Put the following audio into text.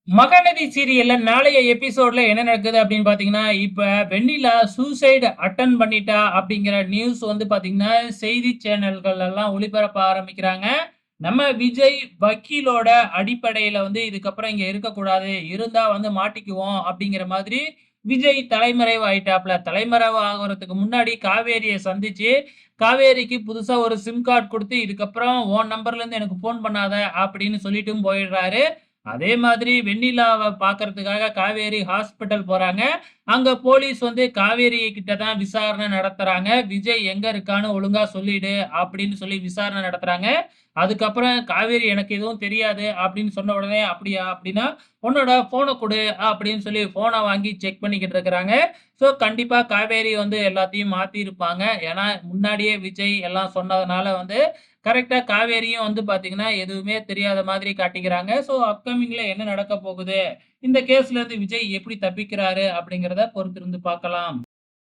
மகாநதி சீரியல்ல நாளைய எபிசோட்ல என்ன நடக்குது அப்படின்னு பார்த்தீங்கன்னா, இப்ப வெண்ணிலா சூசைட் அட்டெண்ட் பண்ணிட்டா அப்படிங்கிற நியூஸ் வந்து பார்த்தீங்கன்னா, செய்தி சேனல்கள் எல்லாம் ஒளிபரப்ப ஆரம்பிக்கிறாங்க. நம்ம விஜய் வக்கீலோட அடிப்படையில வந்து இதுக்கப்புறம் இங்க இருக்கக்கூடாது. இருந்தா வந்து மாட்டிக்குவோம் அப்படிங்கிற மாதிரி விஜய் தலைமறைவு ஆயிட்டாப்ல. தலைமறைவு ஆகுறதுக்கு முன்னாடி காவேரிய சந்திச்சு, காவேரிக்கு புதுசா ஒரு சிம் கார்ட் குடுத்து, "இதுக்கப்புறம் உன் நம்பர்லேருந்து எனக்கு ஃபோன் பண்ணாத" அப்படின்னு சொல்லிட்டும் போயிடுறாரு. அதே மாதிரி வெண்ணிலாவ பார்க்கறதுக்காக காவேரி ஹாஸ்பிட்டல் போறாங்க. அங்க போலீஸ் வந்து காவேரி கிட்ட தான் விசாரணை நடத்துறாங்க. "விஜய் எங்க இருக்கான்னு ஒழுங்கா சொல்லிடு" அப்படின்னு சொல்லி விசாரணை நடத்துறாங்க. அதுக்கப்புறம் காவேரி "எனக்கு எதுவும் தெரியாது" அப்படின்னு சொன்ன உடனே, "அப்படியா? அப்படின்னா உன்னோட ஃபோன குடு" அப்படின்னு சொல்லி ஃபோன வாங்கி செக் பண்ணிக்கிட்டு இருக்கிறாங்க. ஸோ கண்டிப்பா காவேரி வந்து எல்லாத்தையும் மாத்தியிருப்பாங்க. ஏன்னா முன்னாடியே விஜய் எல்லாம் சொன்னதுனால வந்து கரெக்ட்டா காவேரியும் வந்து பார்த்தீங்கன்னா, எதுவுமே தெரியாத மாதிரி காட்டிக்கிறாங்க. ஸோ அப்கமிங்ல என்ன நடக்க போகுது? இந்த கேஸ்லருந்து விஜய் எப்படி தப்பிக்கிறாரு? அப்படிங்கிறத பொறுத்திருந்து பார்க்கலாம்.